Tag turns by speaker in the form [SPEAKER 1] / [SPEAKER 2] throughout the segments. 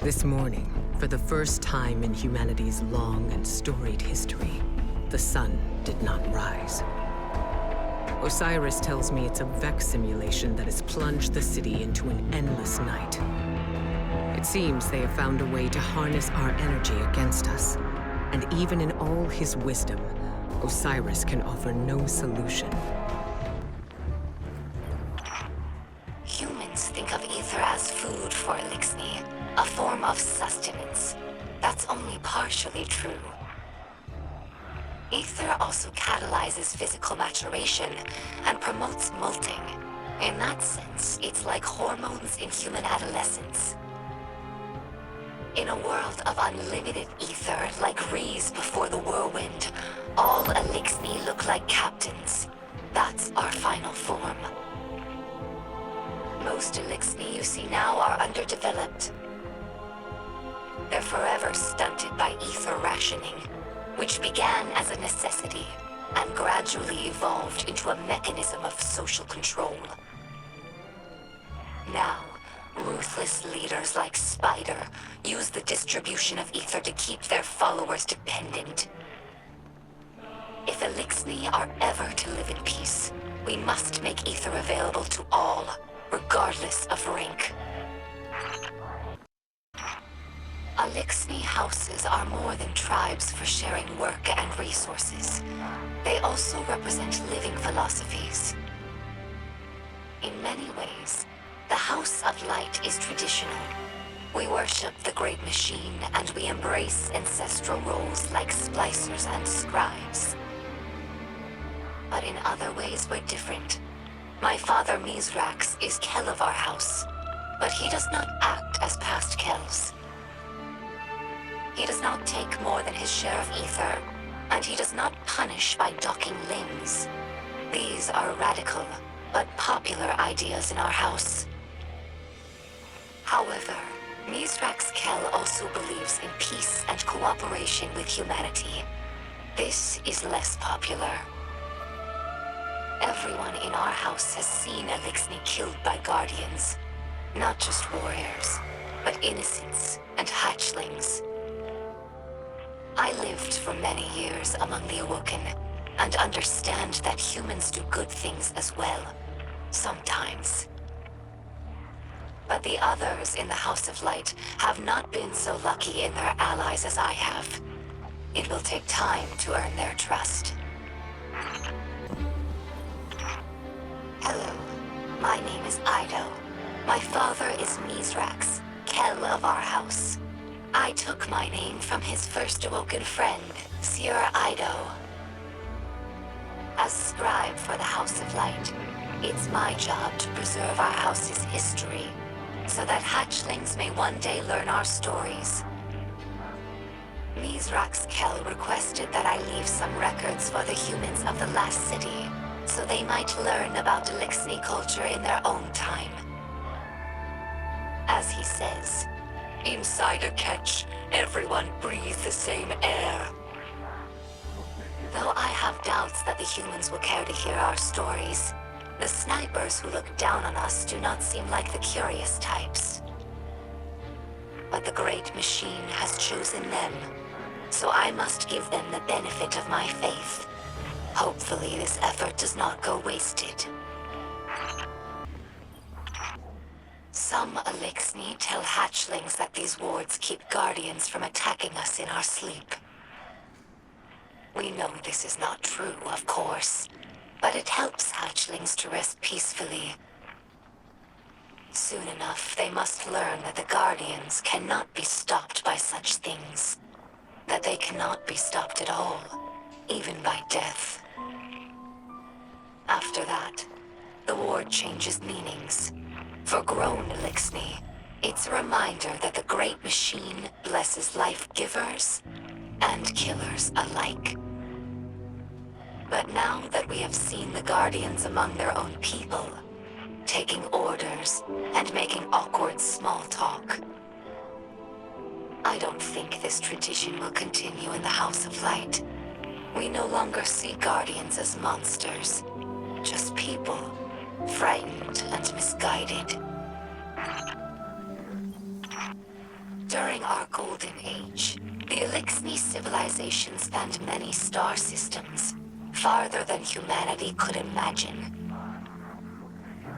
[SPEAKER 1] This morning, for the first time in humanity's long and storied history, the sun did not rise. Osiris tells me it's a Vex simulation that has plunged the city into an endless night. It seems they have found a way to harness our energy against us. And even in all his wisdom, Osiris can offer no solution.
[SPEAKER 2] Humans think of ether as food for Elixni, a form of sustenance. That's only partially true. Ether also catalyzes physical maturation and promotes molting. In that sense, it's like hormones in human adolescence. In a world of unlimited ether, like Rees before the whirlwind, all Elixni look like captains. That's our final form. Most Elixni you see now are underdeveloped. They're forever stunted by ether rationing, which began as a necessity and gradually evolved into a mechanism of social control. Now, ruthless leaders like Spider use the distribution of ether to keep their followers dependent. If Elixni are ever to live in peace, we must make ether available to all, regardless of rank. Elixni houses are more than tribes for sharing work and resources. They also represent living philosophies. In many ways, the House of Light is traditional. We worship the Great Machine, and we embrace ancestral roles like Splicers and Scribes. But in other ways, we're different. My father, Mizrax, is Kel of our house, but he does not act as past Kels. He does not take more than his share of ether, and he does not punish by docking limbs. These are radical, but popular ideas in our house. However, Mizrax Kel also believes in peace and cooperation with humanity. This is less popular. Everyone in our house has seen Elixni killed by guardians. Not just warriors, but innocents and hatchlings. I lived for many years among the Awoken, and understand that humans do good things as well, sometimes. But the others in the House of Light have not been so lucky in their allies as I have. It will take time to earn their trust. Hello, my name is Eido. My father is Mizrax, Kel of our house. I took my name from his first awoken friend, Sir Eido. As scribe for the House of Light, it's my job to preserve our house's history, so that hatchlings may one day learn our stories. Mizrax Kel requested that I leave some records for the humans of the last city, so they might learn about Elixni culture in their own time. As he says, inside a catch, everyone breathes the same air. Though I have doubts that the humans will care to hear our stories, the snipers who look down on us do not seem like the curious types. But the Great Machine has chosen them, so I must give them the benefit of my faith. Hopefully this effort does not go wasted. Some Elixni tell hatchlings that these wards keep guardians from attacking us in our sleep. We know this is not true, of course, but it helps hatchlings to rest peacefully. Soon enough, they must learn that the guardians cannot be stopped by such things. That they cannot be stopped at all, even by death. After that, the ward changes meanings. For grown Elixni, it's a reminder that the Great Machine blesses life givers and killers alike. But now that we have seen the Guardians among their own people, taking orders and making awkward small talk, I don't think this tradition will continue in the House of Light. We no longer see Guardians as monsters, just people, frightened and misguided. During our Golden Age, the Elixni civilization spanned many star systems, farther than humanity could imagine.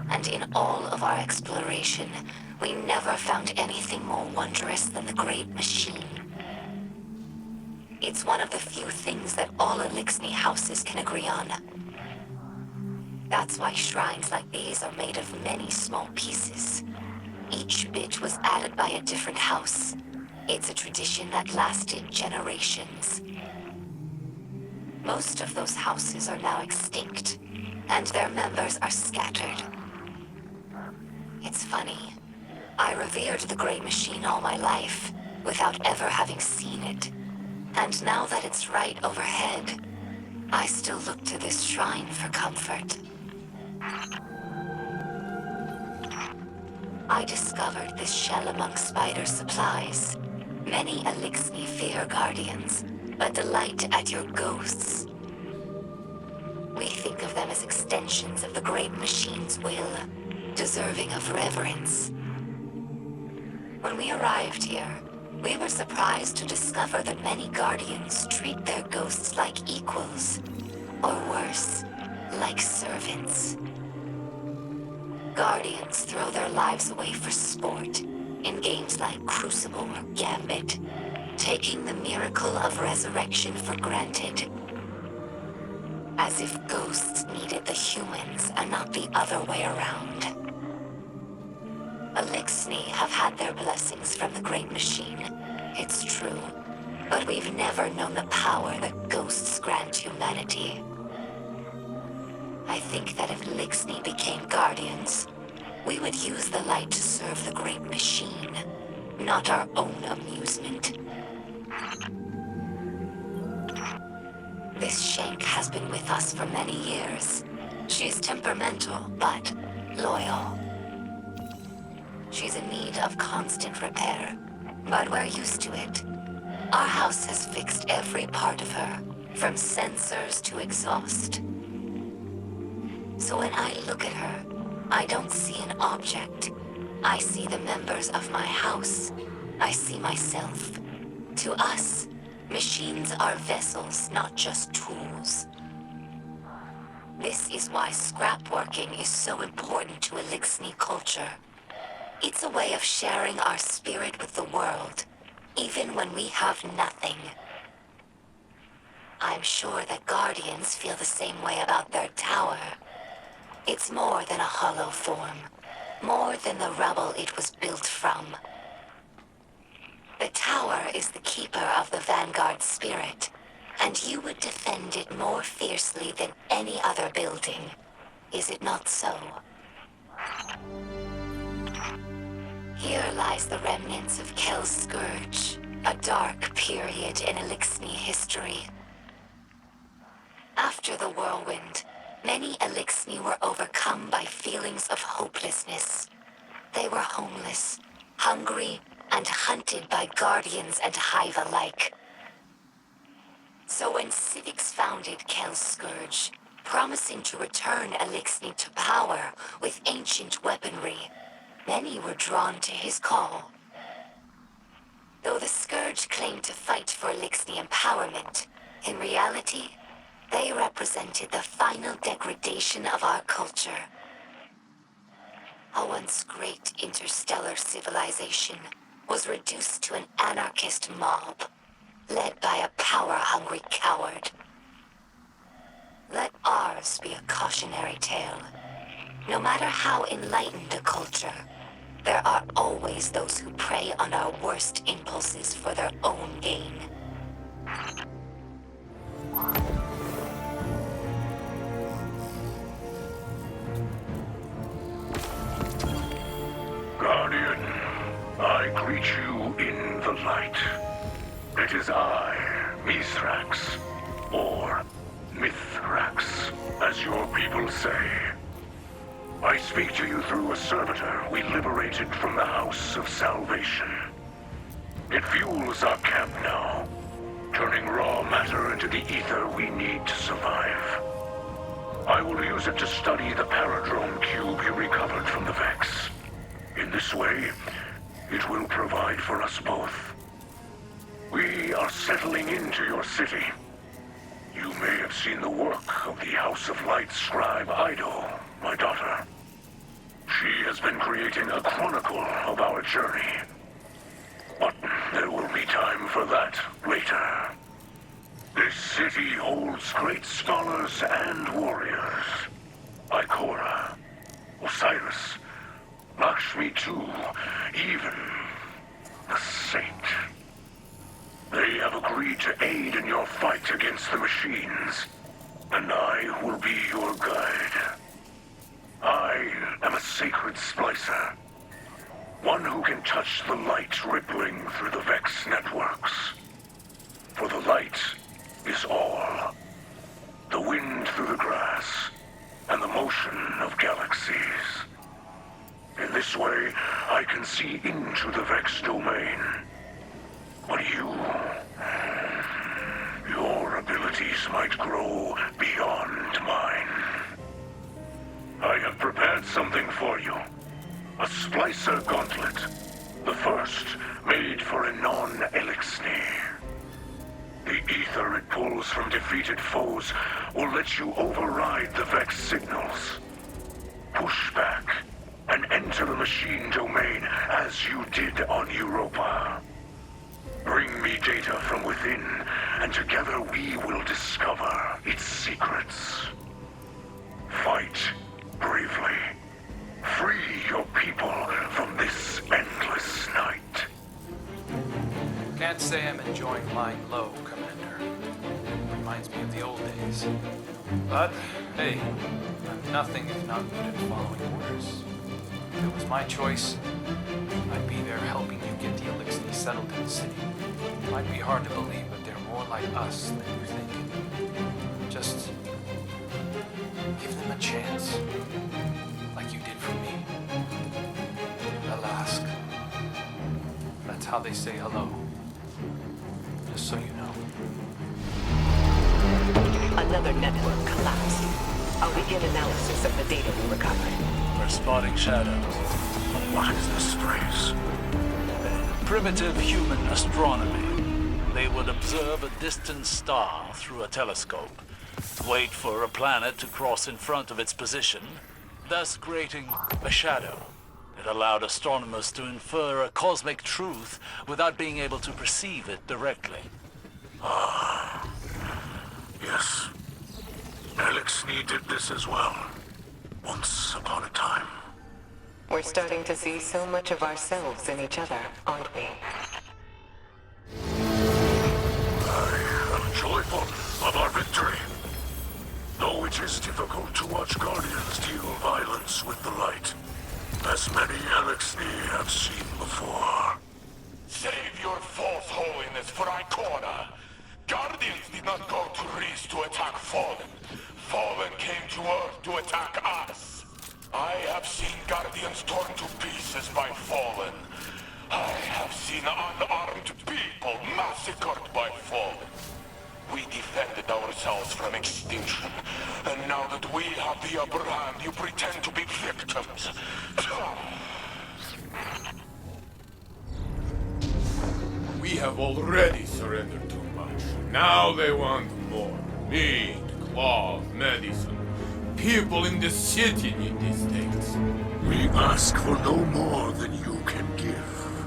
[SPEAKER 2] And in all of our exploration, we never found anything more wondrous than the Great Machine. It's one of the few things that all Elixni houses can agree on. That's why shrines like these are made of many small pieces. Each bit was added by a different house. It's a tradition that lasted generations. Most of those houses are now extinct, and their members are scattered. It's funny. I revered the Great Machine all my life, without ever having seen it. And now that it's right overhead, I still look to this shrine for comfort. I discovered this shell among spider supplies. Many Elixni fear guardians, but delight at your ghosts. We think of them as extensions of the Great Machine's will, deserving of reverence. When we arrived here, we were surprised to discover that many guardians treat their ghosts like equals, or worse, like servants. Guardians throw their lives away for sport, in games like Crucible or Gambit, taking the miracle of resurrection for granted. As if ghosts needed the humans and not the other way around. Elixni have had their blessings from the Great Machine, it's true, but we've never known the power that ghosts grant humanity. I think that if Elixni became guardians, we would use the light to serve the Great Machine, not our own amusement. This Shank has been with us for many years. She's temperamental, but loyal. She's in need of constant repair, but we're used to it. Our house has fixed every part of her, from sensors to exhaust. So when I look at her, I don't see an object. I see the members of my house. I see myself. To us, machines are vessels, not just tools. This is why scrapworking is so important to Elixni culture. It's a way of sharing our spirit with the world, even when we have nothing. I'm sure that Guardians feel the same way about their tower. It's more than a hollow form, more than the rubble it was built from. The tower is the keeper of the Vanguard spirit, and you would defend it more fiercely than any other building. Is it not so? Here lies the remnants of Kel's Scourge, a dark period in Elixni history. After the whirlwind, many Elixni were overcome by feelings of hopelessness. They were homeless, hungry, and hunted by guardians and hive alike. So when Civics founded Kel's Scourge, promising to return Elixni to power with ancient weaponry, many were drawn to his call. Though the Scourge claimed to fight for Elixni empowerment, in reality, they represented the final degradation of our culture. A once great interstellar civilization was reduced to an anarchist mob, led by a power-hungry coward. Let ours be a cautionary tale. No matter how enlightened a culture, there are always those who prey on our worst impulses for their own gain.
[SPEAKER 3] Guardian, I greet you in the light. It is I, Mithrax, or Mithrax, as your people say. I speak to you through a servitor we liberated from the House of Salvation. It fuels our camp now, turning raw matter into the ether we need to survive. I will use it to study the Paradrome cube you recovered from the Vex. In this way, it will provide for us both. We are settling into your city. You may have seen the work of the House of Light scribe Eido, my daughter. She has been creating a chronicle of our journey. But there will be time for that later. This city holds great scholars and warriors. Ikora, Osiris, Lakshmi too, even the Saint. They have agreed to aid in your fight against the machines, and I will be your guide. I am a sacred Splicer, one who can touch the light rippling through the Vex networks. For the light is all. The wind through the grass, and the motion of galaxies. In this way, I can see into the Vex domain. But your abilities might grow beyond mine. I have prepared something for you. A Splicer gauntlet. The first made for a non-Elixni. The ether it pulls from defeated foes will let you override the Vex signals. Push back and enter the machine domain as you did on Europa. Bring me data from within, and together we will discover its secrets. Fight bravely. Free your people from this endless night.
[SPEAKER 4] Can't say I'm enjoying lying low, Commander. Reminds me of the old days. But, hey, I'm nothing if not good at following orders. If it was my choice, I'd be there helping you get the Elixni settled in the city. Might be hard to believe, but they're more like us than you think. Just give them a chance, like you did for me. They'll ask. That's how they say hello. Just so you know.
[SPEAKER 1] Another network collapsed. I'll begin analysis of the data we recovered.
[SPEAKER 5] We're spotting shadows.
[SPEAKER 3] What is this phrase?
[SPEAKER 5] Primitive human astronomy. They would observe a distant star through a telescope, wait for a planet to cross in front of its position, thus creating a shadow. It allowed astronomers to infer a cosmic truth without being able to perceive it directly.
[SPEAKER 3] Ah, yes. Elixni did this as well. Once upon a time.
[SPEAKER 1] We're starting to see so much of ourselves in each other, aren't we?
[SPEAKER 3] I am joyful of our victory. Though it is difficult to watch Guardians deal violence with the light, as many Elixni have seen before.
[SPEAKER 6] Save your false holiness for Ikora. Guardians did not go to Reese to attack Fallen. Fallen came to Earth to attack us. I have seen Guardians torn to pieces by Fallen. I have seen unarmed people massacred by Fallen. We defended ourselves from extinction, and now that we have the upper hand, you pretend to be victims.
[SPEAKER 7] We have already surrendered too much. Now they want more. Meat, cloth, medicine. People in the city need these things.
[SPEAKER 3] We ask for no more than you can give.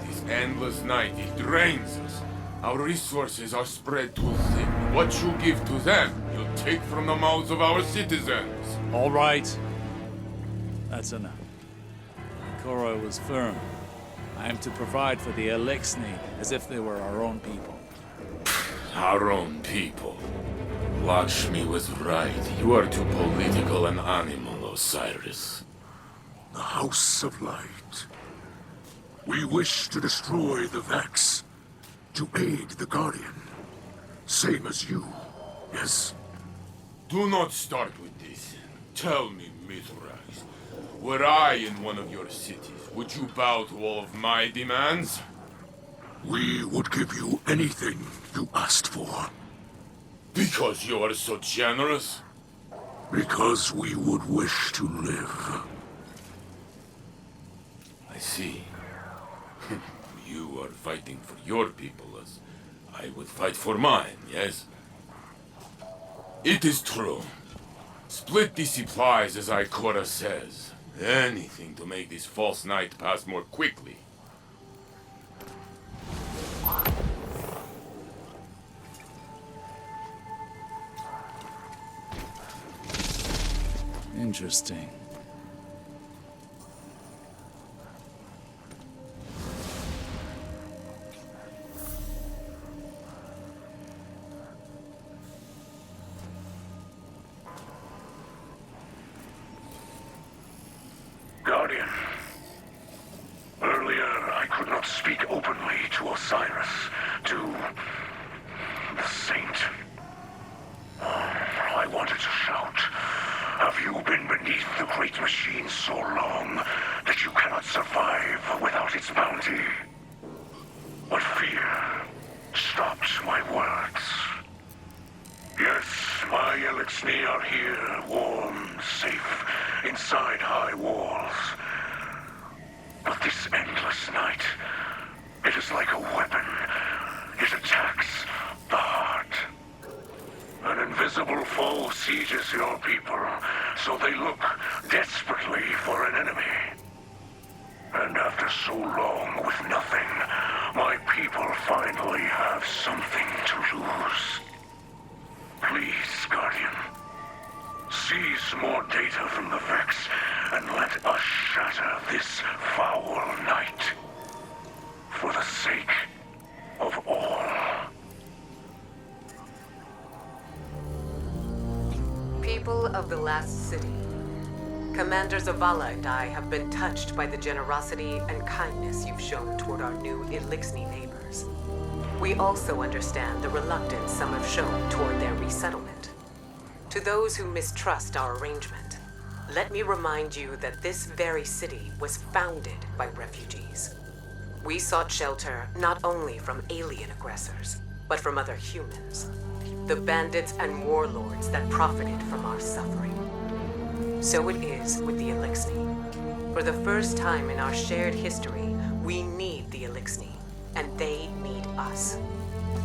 [SPEAKER 7] This endless night, it drains us. Our resources are spread too thin. What you give to them, you take from the mouths of our citizens.
[SPEAKER 5] All right. That's enough. Koro was firm. I am to provide for the Elixni as if they were our own people.
[SPEAKER 7] Our own people. Lakshmi was right. You are too political an animal, Osiris.
[SPEAKER 3] The House of Light. We wish to destroy the Vex. To aid the Guardian. Same as you, yes?
[SPEAKER 7] Do not start with this. Tell me, Mithras, were I in one of your cities, would you bow to all of my demands?
[SPEAKER 3] We would give you anything you asked for.
[SPEAKER 7] Because you are so generous?
[SPEAKER 3] Because we would wish to live.
[SPEAKER 7] I see. You are fighting for your people as I would fight for mine, yes? It is true. Split the supplies as Ikora says. Anything to make this false night pass more quickly.
[SPEAKER 5] Interesting.
[SPEAKER 3] Guardian. Earlier, I could not speak openly to Osiris, to the Saint. I wanted to shout. Have you been beneath the great machine so long that you cannot survive without its bounty? But fear stopped my words. Yes, my Elixni are here, warm, safe, inside high walls. But this endless night, it is like a weapon. It attacks the heart. An invisible foe sieges your people, so they look desperately for an enemy. And after so long with nothing, my people finally have something to lose. Please, Guardian, seize more data from the Vex and let us shatter this foul night. For the sake of all.
[SPEAKER 1] People of the last city, Commander Zavala and I have been touched by the generosity and kindness you've shown toward our new Elixni neighbors. We also understand the reluctance some have shown toward their resettlement. To those who mistrust our arrangement, let me remind you that this very city was founded by refugees. We sought shelter not only from alien aggressors, but from other humans. The bandits and warlords that profited from our suffering. So it is with the Elixni. For the first time in our shared history, we need the Elixni, and they need us.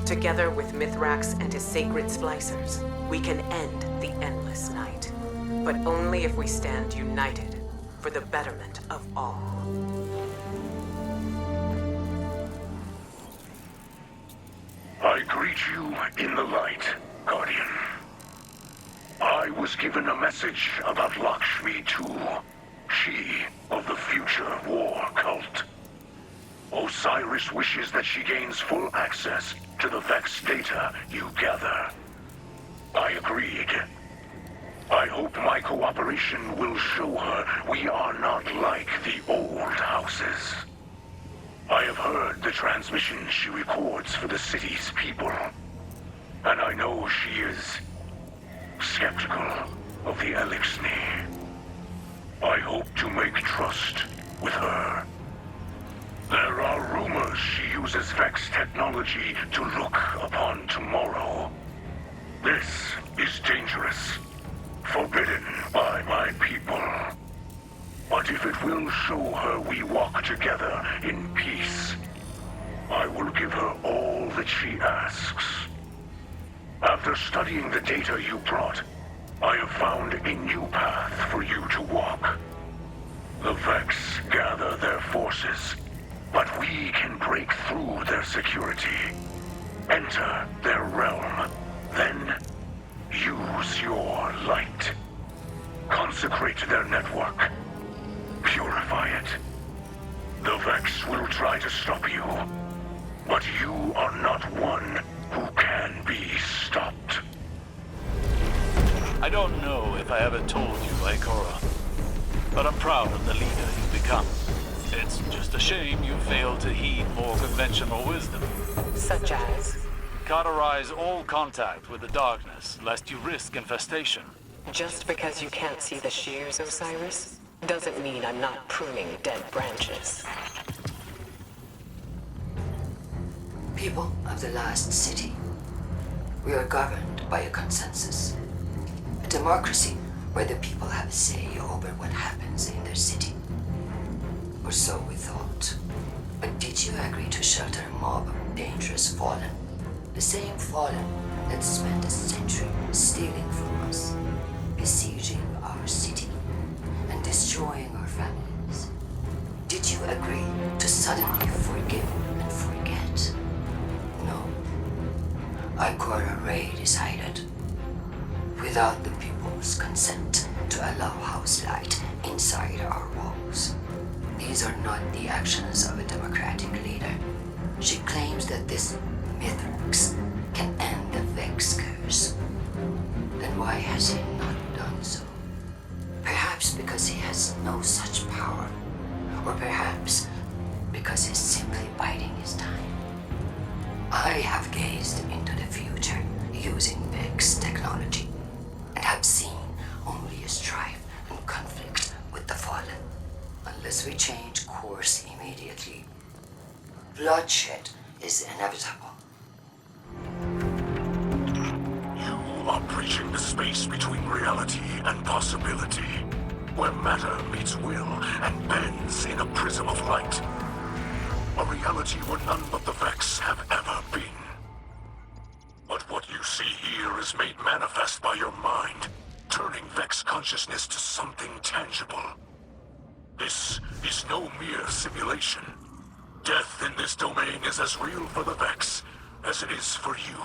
[SPEAKER 1] Together with Mithrax and his sacred Splicers, we can end the endless night. But only if we stand united for the betterment of all.
[SPEAKER 3] I greet you in the light, Guardian. I was given a message about Lakshmi too. She of the future war cult. Osiris wishes that she gains full access to the Vex data you gather. I agreed. I hope my cooperation will show her we are not like the old houses. I have heard the transmissions she records for the city's people, and I know she is skeptical of the Elixni. I hope to make trust with her. There are rumors she uses Vex technology to look upon tomorrow. This is dangerous, forbidden by my people. But if it will show her we walk together in peace, I will give her all that she asks. After studying the data you brought, I have found a new path for you to walk. The Vex gather their forces, but we can break through their security, enter their realm, then use your light. Consecrate their network. Purify it. The Vex will try to stop you, but you are not one who can be stopped.
[SPEAKER 5] I don't know if I ever told you, Ikora, but I'm proud of the leader you've become. It's just a shame you failed to heed more conventional wisdom.
[SPEAKER 1] Such as?
[SPEAKER 5] Cauterize all contact with the darkness, lest you risk infestation.
[SPEAKER 1] Just because you can't see the shears, Osiris, doesn't mean I'm not pruning dead branches.
[SPEAKER 2] People of the last city, we are governed by a consensus. A democracy where the people have a say over what happens in their city. Or so we thought.
[SPEAKER 8] But did you agree to shelter a mob of dangerous fallen? The same fallen that spent a century stealing from us, besieging our city, and destroying our families. Did you agree to suddenly forgive and forget? No. Ikora Ray decided, without the people's consent, to allow house light inside our walls. These are not the actions of a democratic leader. She claims that this Mithrax can end the Vex curse. Then why has he not done so? Perhaps because he has no such power. Or perhaps because he's simply biding his time. I have gazed into the future using Vex technology and have seen only a strife and conflict with the Fallen. Unless we change course immediately, bloodshed is inevitable.
[SPEAKER 6] You are breaching the space between reality and possibility, where matter meets will and bends in a prism of light. A reality where none but the Vex have ever been. But what you see here is made manifest by your mind, turning Vex consciousness to something tangible. This is no mere simulation. Death in this domain is as real for the Vex as it is for you.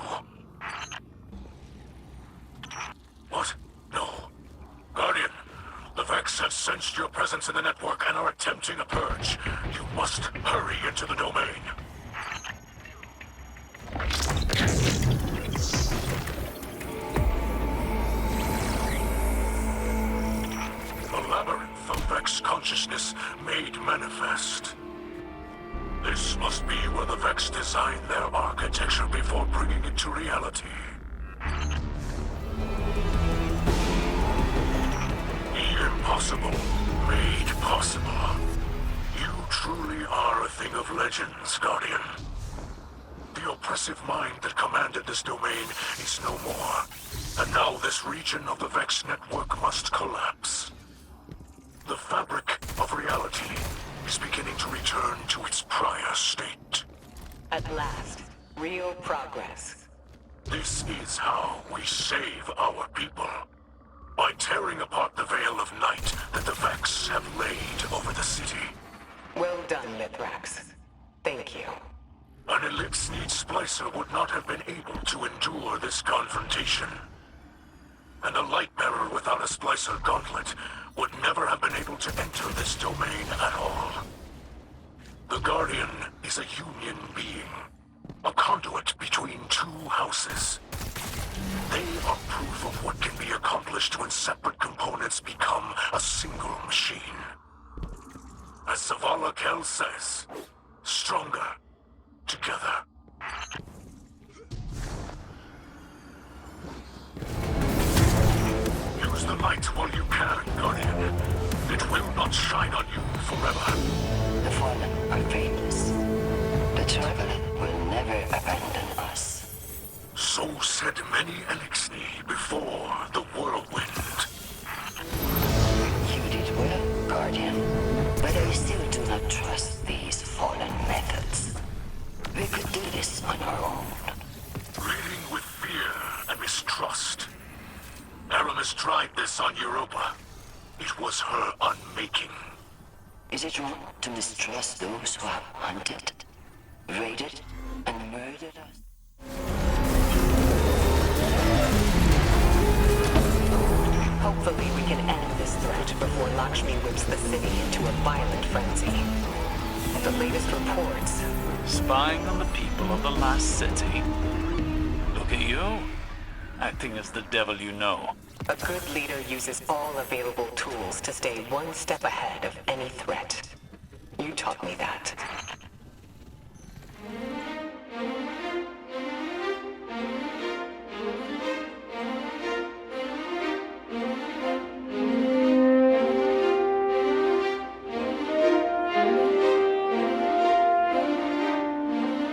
[SPEAKER 6] What? No. Guardian, the Vex have sensed your presence in the network and are attempting a purge. You must hurry into the domain. The labyrinth of Vex consciousness made manifest. This must be where the Vex designed their architecture before bringing it to reality. The impossible made possible. You truly are a thing of legends, Guardian. The oppressive mind that commanded this domain is no more. And now this region of the Vex network must collapse. The fabric of reality is beginning to return to its prior state.
[SPEAKER 1] At last, real progress.
[SPEAKER 6] This is how we save our people. By tearing apart the veil of night that the Vex have laid over the city.
[SPEAKER 1] Well done, Mithrax. Thank you.
[SPEAKER 6] An elite-need Splicer would not have been able to endure this confrontation. And a Lightbearer without a Splicer gauntlet would never have been able to enter this domain at all. The Guardian is a union being, a conduit between two houses. They are proof of what can be accomplished when separate components become a single machine. As Zavala Kel says, stronger together. Use the light while you can, Guardian. It will not shine on you forever.
[SPEAKER 8] The Fallen are faithless. The Traveler will never abandon us.
[SPEAKER 6] So said many Elixni before the whirlwind.
[SPEAKER 8] You did well, Guardian. But I still do not trust these Fallen methods. We could do this on our own.
[SPEAKER 6] Reeling with fear and mistrust. Aramis tried this on Europa. It was her unmaking.
[SPEAKER 8] Is it wrong to mistrust those who have hunted, raided, and murdered us?
[SPEAKER 1] Hopefully we can end this threat before Lakshmi whips the city into a violent frenzy. The latest reports...
[SPEAKER 5] Spying on the people of the last city? Look at you, acting as the devil you know.
[SPEAKER 1] A good leader uses all available tools to stay one step ahead of any threat. You taught me that.